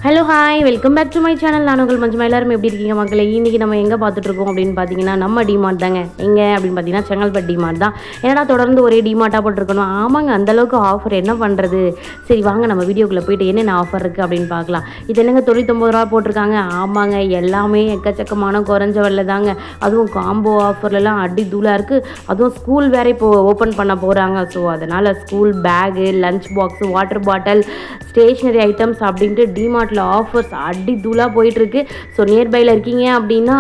Hello hi welcome back to my channel. நான் உங்கள் மஞ்சுமா. எல்லாரும் எப்படி இருக்கீங்க மக்களே? இன்றைக்கி நம்ம எங்கே பார்த்துட்ருக்கோம் அப்படின்னு பார்த்தீங்கன்னா நம்ம டிமார்ட் தாங்க. எங்கே அப்படின்னு பார்த்தீங்கன்னா செங்கல்பட்டு டிமார்ட் தான். ஏன்னா தொடர்ந்து ஒரே டிமார்ட்டாக போட்டிருக்கணும். ஆமாங்க, அந்தளவுக்கு ஆஃபர் என்ன பண்ணுறது. சரி வாங்க நம்ம வீடியோக்குள்ளே போயிட்டு என்னென்ன ஆஃபர் இருக்குது அப்படின்னு பார்க்கலாம். இது என்னங்க 99 ரூபா போட்டிருக்காங்க. ஆமாங்க, எல்லாமே எக்கச்சக்கமான குறைஞ்ச விலை தாங்க. அதுவும் காம்போ ஆஃபர்லலாம் அடி தூளாக இருக்குது. அதுவும் ஸ்கூல் வேறு இப்போது ஓப்பன் பண்ண போகிறாங்க. ஸோ அதனால் school bag, lunch box, water bottle, stationery items அப்படின்ட்டு டிமார்ட்டில் ஆஃபர்ஸ் அடி தூளாக போயிட்டுருக்கு. ஸோ நியர்பையில் இருக்கீங்க அப்படின்னா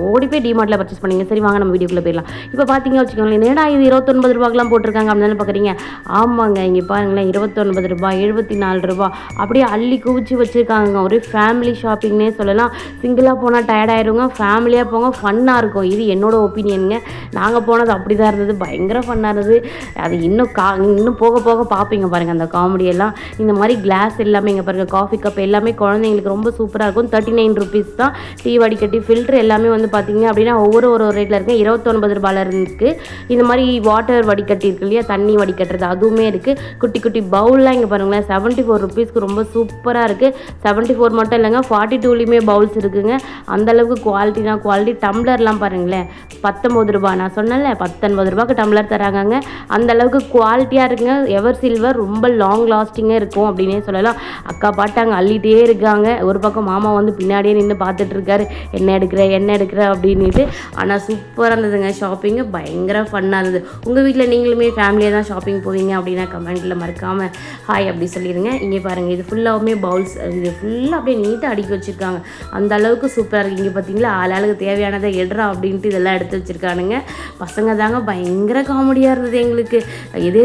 ஓடி போய் டிமார்ட்டில் பர்ச்சேஸ் பண்ணிங்க. சரி வாங்க நம்ம வீடியோக்குள்ளே போயிடலாம். இப்போ பார்த்தீங்க வச்சுக்கோங்களேன், என்னடா இது 29 ரூபாய்க்குலாம் போட்டிருக்காங்க அப்படின்னு பார்க்குறீங்க. ஆமாங்க, இங்கே பாருங்களேன், 29 ரூபாய், 74 ரூபா அப்படியே அள்ளி குவிச்சு வச்சுருக்காங்க. ஒரு ஃபேமிலி ஷாப்பிங்னே சொல்லலாம். சிங்கிளாக போனால் டயர்டாயிருங்க, ஃபேமிலியாக போங்க ஃபன்னாக இருக்கும். இது என்னோடய ஒப்பீனியனுங்க. நாங்கள் போனது அப்படி தான் இருந்தது, பயங்கர ஃபன்னாக இருந்தது. அது இன்னும் போக போக பார்ப்பீங்க பாருங்கள் அந்த காமெடியெல்லாம். இந்த மாதிரி கிளாஸ் எல்லாமே இங்கே பாருங்கள், காஃபி கப் எல்லாமே குழந்தைங்களுக்கு ரொம்ப சூப்பராக இருக்கும். 39 ருபீஸ் தான். டீ வடிகட்டி ஃபில்ட்ரு எல்லாமே வந்து பார்த்தீங்க அப்படின்னா ஒவ்வொரு ரேட்டில் இருக்குது. 29 ரூபாயில் இருக்குது. இந்த மாதிரி வாட்டர் வடிகட்டி இருக்கு இல்லையா, தண்ணி வடிகட்டுறது, அதுவுமே இருக்குது. குட்டி குட்டி பவுல்லாம் இங்கே பாருங்களேன், 74 ருபீஸ்க்கு ரொம்ப சூப்பராக இருக்குது. 74 மட்டும் இல்லைங்க, 42லேயுமே பவுல்ஸ் இருக்குதுங்க. அந்தளவுக்கு குவாலிட்டி. டம்ளர்லாம் பாருங்களேன், 19 ரூபா. நான் சொன்னேன்ல 19 ரூபாய்க்கு டம்ளர் தராங்க. அந்தளவுக்கு குவாலிட்டியாக இருக்குங்க. எவர் சில்வர் ரொம்ப லாங் லாஸ்டிங்காக இருக்கும் அப்படின்னே சொல்லலாம். அக்கா பாட்டாங்க அள்ளிகிட்டே இருக்காங்க. ஒரு பக்கம் மாமா வந்து பின்னாடியே நின்று பார்த்துட்ருக்காரு, என்ன எடுக்கிற அப்படின்ட்டு. ஆனால் சூப்பராக இருந்ததுங்க. ஷாப்பிங்கு பயங்கர ஃபன்னாக இருந்தது. உங்கள் வீட்டில் நீங்களுமே ஃபேமிலியாக தான் ஷாப்பிங் போவீங்க அப்படின்னா கமெண்ட்டில் மறக்காமல் ஹாய் அப்படி சொல்லிடுங்க. இங்கே பாருங்கள், இது ஃபுல்லாகவுமே பவுல்ஸ், இது ஃபுல்லாக அப்படியே நீட்டாக அடுக்கி வச்சுருக்காங்க. அந்த அளவுக்கு சூப்பராக இருக்குது. இங்கே பார்த்தீங்களா, ஆளாளுக்கு தேவையானதை எடுறா அப்படின்ட்டு இதெல்லாம் எடுத்து வச்சுருக்கானுங்க. பசங்க தாங்க பயங்கர காமெடியாக இருந்தது. எங்களுக்கு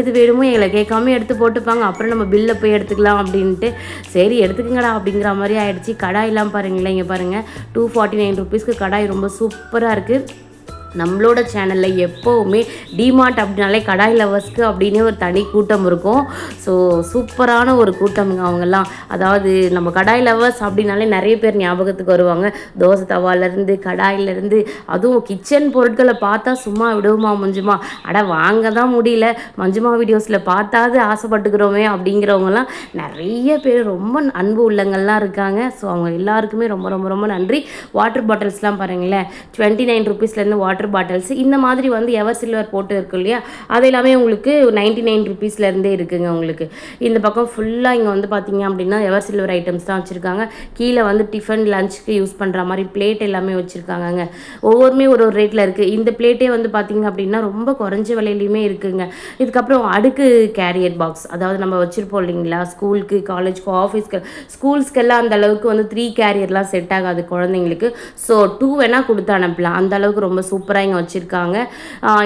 எது வேணுமோ எங்களை கேட்காம எடுத்து போட்டுப்பாங்க. அப்புறம் நம்ம பில்லை போய் எடுத்துக்கலாம் அப்படின்ட்டு. சரி எடுத்துக்கங்கடா அப்படிங்கிற மாதிரி ஆகிடுச்சு. கடாயெல்லாம் பாருங்களேன், இங்கே பாருங்கள் 249 ருபீஸ்க்கு கடாய் ரொம்ப சூப்பராக இருக்குது. நம்மளோட சேனலில் எப்போவுமே டிமார்ட் அப்படின்னாலே கடாய் லவர்ஸ்க்கு அப்படின்னு ஒரு தனி கூட்டம் இருக்கும். ஸோ சூப்பரான ஒரு கூட்டம்ங்க அவங்கெல்லாம். அதாவது நம்ம கடாய் லவர்ஸ் அப்படின்னாலே நிறைய பேர் ஞாபகத்துக்கு வருவாங்க. தோசை தவாலேருந்து, கடாயிலேருந்து, அதுவும் கிச்சன் பொருட்களை பார்த்தா சும்மா விடுவோமா மஞ்சுமா, வாங்க தான் முடியல, மஞ்சுமா வீடியோஸில் பார்த்தாது ஆசைப்பட்டுக்கிறோமே அப்படிங்கிறவங்கலாம் நிறைய பேர் ரொம்ப அன்பு உள்ளங்கள்லாம் இருக்காங்க. ஸோ அவங்க எல்லாருக்குமே ரொம்ப ரொம்ப ரொம்ப நன்றி. வாட்டர் பாட்டில்ஸ்லாம் பாருங்களேன், 29 ருபீஸ்லேருந்து வாட்டர் பாட்டில்ஸ் இந்த மாதிரி வந்து எவர் சில்வர் போட்டு இருக்கு இல்லையா, அது எல்லாமே உங்களுக்கு 99 ருபீஸ்லேருந்தே இருக்குங்க. உங்களுக்கு இந்த பக்கம் ஃபுல்லாக இங்கே வந்து பார்த்தீங்க அப்படின்னா எவர் சில்வர் ஐட்டம்ஸ் தான் வச்சுருக்காங்க. கீழே வந்து டிஃபன் லஞ்சுக்கு யூஸ் பண்ணுற மாதிரி பிளேட் எல்லாமே வச்சுருக்காங்கங்க. ஒவ்வொருமே ஒரு ரேட்டில் இருக்குது. இந்த பிளேட்டே வந்து பார்த்தீங்க அப்படின்னா ரொம்ப குறைஞ்ச விலையிலையுமே இருக்குங்க. இதுக்கப்புறம் அடுக்கு கேரியர் பாக்ஸ், அதாவது நம்ம வச்சுருப்போம் இல்லைங்களா, ஸ்கூலுக்கு, காலேஜ்க்கு, ஆஃபீஸ்க்கு, ஸ்கூல்ஸ்க்கெல்லாம் அந்த அளவுக்கு வந்து 3 கேரியர்லாம் செட் ஆகாது குழந்தைங்களுக்கு. ஸோ 2 வேணால் கொடுத்து அனுப்பலாம். அந்த அளவுக்கு ரொம்ப சூப்பராக இங்கே வச்சுருக்காங்க.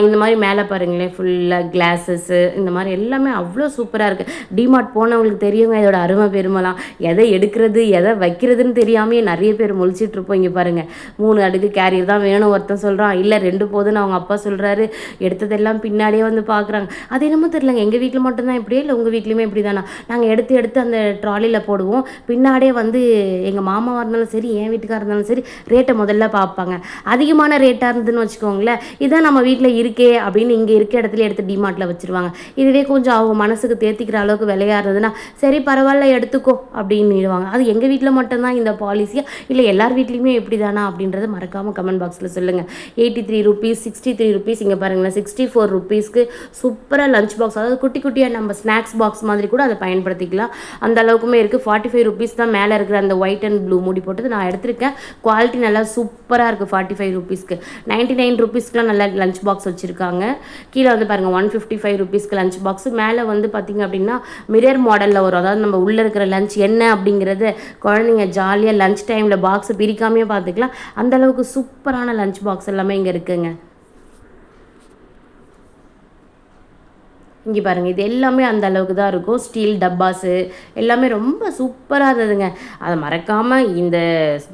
இந்த மாதிரி மேலே பாருங்களேன், ஃபுல்லாக கிளாஸஸ்ஸு, இந்த மாதிரி எல்லாமே அவ்வளோ சூப்பராக இருக்குது. டிமார்ட் போனவங்களுக்கு தெரியுங்க இதோட அருமை பெருமைலாம். எதை எடுக்கிறது எதை வைக்கிறதுன்னு தெரியாமே நிறைய பேர் முழிச்சிட்ருப்போம். இங்கே பாருங்கள், 3 அடுக்கு கேரியர் தான் வேணும் ஒருத்தன் சொல்கிறான், இல்லை 2 போதுன்னு அவங்க அப்பா சொல்கிறாரு. எடுத்ததெல்லாம் பின்னாடியே வந்து பார்க்குறாங்க. அது என்னமோ தெரியலங்க, எங்கள் வீட்டில் மட்டும்தான் இப்படியே, இல்லை உங்கள் வீட்லேயுமே இப்படி தானா? நாங்கள் எடுத்து அந்த ட்ராலியில் போடுவோம். பின்னாடியே வந்து எங்கள் மாமாவாக இருந்தாலும் சரி, என் வீட்டுக்காக இருந்தாலும் சரி, ரேட்டை முதல்ல பார்ப்பாங்க. அதிகமான ரேட்டாக இருந்ததுன்னு வச்சுக்கோங்களேன், இதான் நம்ம வீட்டில் இருக்கே அப்படின்னு இங்கே இருக்க இடத்துல எடுத்து டிமார்ட்டில் வச்சுருவாங்க. இதுவே கொஞ்சம் அவங்க மனசுக்கு தேர்த்திக்கிற அளவுக்கு விலையாக இருந்ததுன்னா சரி பரவாயில்ல எடுத்துக்கோ அப்படின்னுடுவாங்க. அது எங்கள் வீட்டில் மட்டும்தான் இந்த பாலிசியாக, இல்லை எல்லார் வீட்லேயுமே எப்படி தானா அப்படின்றத மறக்காமல் கமெண்ட் பாக்ஸில் சொல்லுங்கள். 83 ருபீஸ், 63 ருபீஸ். இங்கே பாருங்களேன், 64 ருபீஸ்க்கு சூப்பராக லஞ்ச் பாக்ஸ், அதாவது குட்டி குட்டியாக நம்ம ஸ்நாக்ஸ் பாக்ஸ் மாதிரி கூட அதை பயன்படுத்திக்கலாம். அந்த அளவுக்குமே இருக்குது. 45 ருபீஸ் தான் மேலே இருக்கிற அந்த ஒயிட் அண்ட் ப்ளூ மூடி போட்டது நான் எடுத்திருக்கேன். குவாலிட்டி நல்லா சூப்பராக இருக்குது. 45 ருபீஸ்க்கு 99 ருபீஸ்க்குலாம் நல்லா லஞ்ச் பாக்ஸ் வச்சுருக்காங்க. கீழே வந்து பாருங்கள் 155 ருபீஸ்க்கு லஞ்ச் பாக்ஸு. மேலே வந்து பார்த்திங்க அப்படின்னா மிரர் மாடலில் வரும். அதாவது நம்ம உள்ளே இருக்கிற லஞ்ச் என்ன அப்படிங்கிறத குழந்தைங்க ஜாலியாக லஞ்ச் டைமில் பாக்ஸை பிரிக்காமையே பார்த்துக்கலாம். அந்தளவுக்கு சூப்பரான லஞ்ச் பாக்ஸ் எல்லாமே இங்கே இருக்குங்க. இங்கே பாருங்கள், இது எல்லாமே அந்த அளவுக்கு தான் இருக்கும். ஸ்டீல் டப்பாஸு எல்லாமே ரொம்ப சூப்பராக இருந்ததுங்க. அதை மறக்காமல் இந்த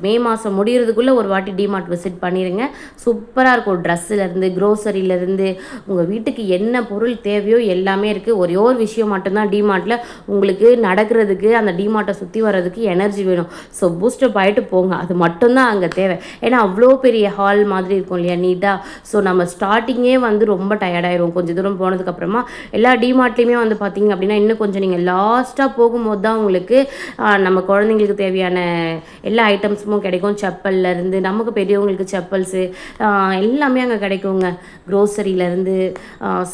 மே மாதம் முடிகிறதுக்குள்ளே ஒரு வாட்டி டிமார்ட் விசிட் பண்ணிடுங்க. சூப்பராக இருக்கும். ட்ரெஸ்ஸுலேருந்து, க்ரோசரியிலேருந்து, உங்கள் வீட்டுக்கு என்ன பொருள் தேவையோ எல்லாமே இருக்குது. ஒரே ஒரு விஷயம் மட்டும்தான் டிமார்ட்டில், உங்களுக்கு நடக்கிறதுக்கு அந்த டிமார்ட்டை சுற்றி வர்றதுக்கு எனர்ஜி வேணும். ஸோ பூஸ்டப் ஆகிட்டு போங்க, அது மட்டும்தான் அங்கே தேவை. ஏன்னா அவ்வளோ பெரிய ஹால் மாதிரி இருக்கும் இல்லையா, நீட்டாக. ஸோ நம்ம ஸ்டார்டிங்கே வந்து ரொம்ப டயர்டாயிரும். கொஞ்சம் தூரம் போனதுக்கப்புறமா எல்லா டிமார்ட்லேயுமே வந்து பார்த்திங்க அப்படின்னா இன்னும் கொஞ்சம் நீங்கள் லாஸ்ட்டாக போகும்போது தான் உங்களுக்கு நம்ம குழந்தைங்களுக்கு தேவையான எல்லா ஐட்டம்ஸும் கிடைக்கும். செப்பல்லேருந்து நமக்கு பெரியவங்களுக்கு செப்பல்ஸு எல்லாமே அங்கே கிடைக்குங்க. க்ரோசரியிலேருந்து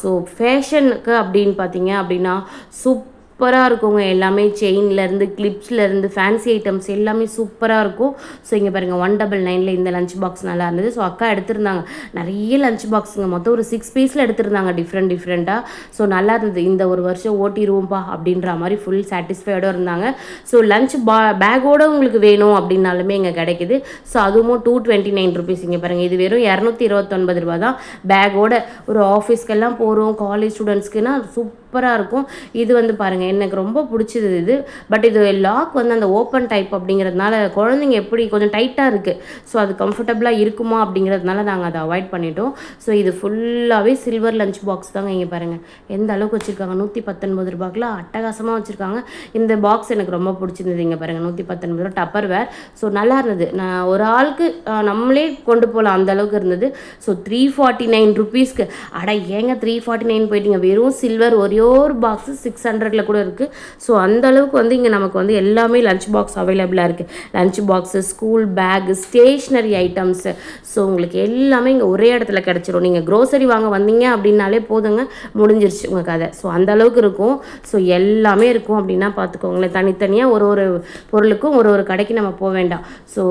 ஸோ ஃபேஷனுக்கு அப்படின்னு பார்த்தீங்க அப்படின்னா சூப்பராக இருக்குங்க. எல்லாமே செயின்லேருந்து கிளிப்ஸ்லேருந்து ஃபேன்சி ஐட்டம்ஸ் எல்லாமே சூப்பராக இருக்கும். ஸோ இங்கே பாருங்கள் 199 இந்த லஞ்ச் பாக்ஸ் நல்லா இருந்தது. ஸோ அக்கா எடுத்திருந்தாங்க நிறைய லஞ்ச் பாக்ஸுங்க, மொத்தம் ஒரு 6 பீஸில் எடுத்திருந்தாங்க டிஃப்ரெண்ட்டாக. ஸோ நல்லா இருந்தது. இந்த ஒரு வருஷம் ஓட்டிடுவோம்ப்பா அப்படின்ற மாதிரி ஃபுல் சாட்டிஸ்ஃபைடோடு இருந்தாங்க. ஸோ லஞ்ச் பேக்கோடு உங்களுக்கு வேணும் அப்படின்னாலுமே இங்கே கிடைக்குது. ஸோ அதுவும் 229 ருபீஸ். இங்கே பாருங்கள் இது வெறும் 229 ரூபா தான் பேக்கோட. ஒரு ஆஃபீஸ்க்கெல்லாம் போகிறோம் காலேஜ் ஸ்டூடெண்ட்ஸ்க்குன்னா சூப்பராக இருக்கும். இது வந்து பாருங்கள் எனக்கு ரொம்ப பிடிச்சது இது. பட் இது லாக் வந்து அந்த ஓப்பன் டைப் அப்படிங்கிறதுனால குழந்தைங்க எப்படி கொஞ்சம் டைட்டாக இருக்குது. ஸோ அது கம்ஃபர்டபுளாக இருக்குமா அப்படிங்கிறதுனால நாங்கள் அதை அவாய்ட் பண்ணிட்டோம். ஸோ இது ஃபுல்லாகவே சில்வர் லஞ்ச் பாக்ஸ் தாங்க. இங்கே பாருங்கள் எந்த அளவுக்கு வச்சுருக்காங்க. 119 ரூபாய்க்குல அட்டகாசமாக வச்சுருக்காங்க. இந்த பாக்ஸ் எனக்கு ரொம்ப பிடிச்சிருந்தது. இங்கே பாருங்கள் 119 ரூபா டப்பர் வேர். ஸோ நல்லா இருந்தது. நான் ஒரு ஆளுக்கு நம்மளே கொண்டு போகலாம் அந்த அளவுக்கு இருந்தது. ஸோ 349 ருபீஸ்க்கு அட ஏங்க 349 போயிட்டீங்க. வெறும் சில்வர் ஒரே ஒரு பாக்ஸு 600 கூட இருக்குது. ஸோ அந்த அளவுக்கு வந்து இங்கே நமக்கு வந்து எல்லாமே லஞ்ச் பாக்ஸ் அவைலபிளாக இருக்குது. Lunch box, school bag, stationery items. So உங்களுக்கு எல்லாமே இங்கே ஒரே இடத்துல கிடச்சிரும். நீங்கள் க்ரோசரி வாங்க வந்தீங்க அப்படின்னாலே போதுங்க, முடிஞ்சிருச்சு உங்கள் கதை. ஸோ அந்த அளவுக்கு இருக்கும். ஸோ எல்லாமே இருக்கும் அப்படின்னா பார்த்துக்கோங்களேன். தனித்தனியாக ஒரு பொருளுக்கும் ஒரு கடைக்கு நம்ம போக வேண்டாம். ஸோ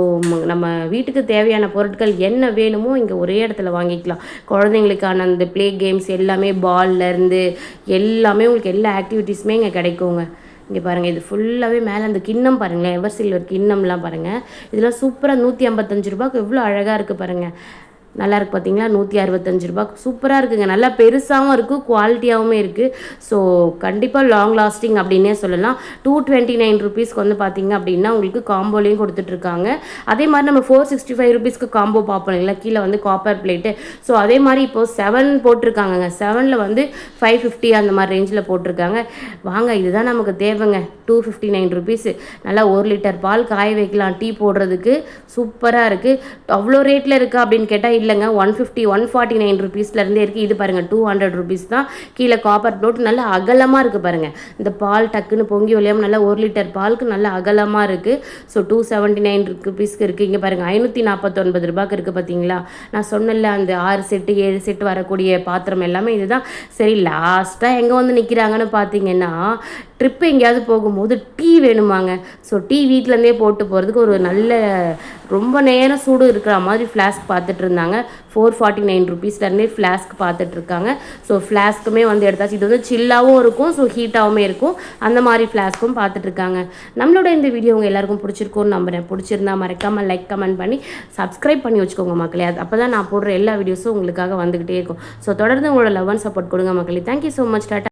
நம்ம வீட்டுக்கு தேவையான பொருட்கள் என்ன வேணுமோ இங்கே ஒரே இடத்துல வாங்கிக்கலாம். குழந்தைங்களுக்கான அந்த ப்ளே கேம்ஸ் எல்லாமே பால்லேருந்து எல்லாமே உங்களுக்கு எல்லா ஆக்டிவிட்டீஸுமே இங்கே கிடைக்குங்க. இங்கே பாருங்கள் இது ஃபுல்லாகவே மேலே அந்த கிண்ணம் பாருங்களேன், எவர் சில்வர் கிண்ணம்லாம் பாருங்கள். இதெல்லாம் சூப்பராக 155 ரூபாய்க்கு எவ்வளோ அழகாக இருக்குது பாருங்கள். நல்லா இருக்குது பார்த்தீங்களா. 165 ரூபா சூப்பராக இருக்குங்க. நல்லா பெருசாகவும் இருக்குது, குவாலிட்டியாகவும் இருக்குது. ஸோ கண்டிப்பாக லாங் லாஸ்டிங் அப்படின்னே சொல்லலாம். 229 ருபீஸ்க்கு வந்து பார்த்திங்க அப்படின்னா உங்களுக்கு காம்போலையும் கொடுத்துட்ருக்காங்க. அதே மாதிரி நம்ம 465 ருபீஸ்க்கு காம்போ பார்ப்போம் இல்லைங்களா, கீழே வந்து காப்பர் பிளேட்டு. ஸோ அதே மாதிரி இப்போது 7 போட்டிருக்காங்கங்க. 7ல் வந்து 550 அந்த மாதிரி ரேஞ்சில் போட்டிருக்காங்க. வாங்க இதுதான் நமக்கு தேவைங்க. 259 ருபீஸு. நல்லா 1 லிட்டர் பால் காய வைக்கலாம் டீ போடுறதுக்கு. சூப்பராக இருக்குது. அவ்வளோ ரேட்டில் இருக்கா அப்படின்னு கேட்டால் இல்லைங்க. 150 149 ருபீஸ்லேருந்தே இருக்குது. இது பாருங்கள் 200 ருபீஸ் தான். கீழே காப்பர் ப்ளோட் நல்லா அகலமாக இருக்குது பாருங்கள். இந்த பால் டக்குன்னு பொங்கி வழியாமல் நல்லா 1 லிட்டர் பாலுக்கு நல்லா அகலமாக இருக்குது. ஸோ 279 ருபீஸ்க்கு இருக்குது. இங்கே பாருங்கள் 549 ரூபாய்க்கு இருக்குது பார்த்தீங்களா. நான் சொன்னல அந்த 6 செட்டு 7 செட்டு வரக்கூடிய பாத்திரம் எல்லாமே இதுதான். சரி லாஸ்ட்டாக எங்கே வந்து நிற்கிறாங்கன்னு பார்த்தீங்கன்னா, ட்ரிப்பு எங்கேயாவது போகும்போது டீ வேணுமாங்க. ஸோ டீ வீட்டிலேருந்தே போட்டு போகிறதுக்கு ஒரு நல்ல ரொம்ப நேரம் சூடு இருக்கிற மாதிரி ஃப்ளாஸ்க் பார்த்துட்டு இருந்தாங்க. 449 ருபீஸ்லேருந்தே ஃப்ளாஸ்க் பார்த்துட்ருக்காங்க. ஸோ ஃப்ளாஸ்க்குமே வந்து எடுத்தாச்சு. இது வந்து சில்லாகவும் இருக்கும், ஸோ ஹீட்டாகவும் இருக்கும். அந்த மாதிரி ஃப்ளாஸ்க்கும் பார்த்துட்ருக்காங்க. நம்மளோட இந்த வீடியோ உங்கள் எல்லாருக்கும் பிடிச்சிருக்கும்னு நம்புகிறேன். பிடிச்சிருந்தா மறக்காமல் லைக் கமெண்ட் பண்ணி சப்ஸ்கிரைப் பண்ணி வச்சுக்கோங்க மக்களே. அது அப்போ தான் நான் போடுற எல்லா வீடியோஸும் உங்களுக்காக வந்துக்கிட்டே இருக்கும். ஸோ தொடர்ந்து உங்களோட லவ் அண்ட் சப்போர்ட் கொடுங்க மக்களே. Thank you so much. டாட்டா.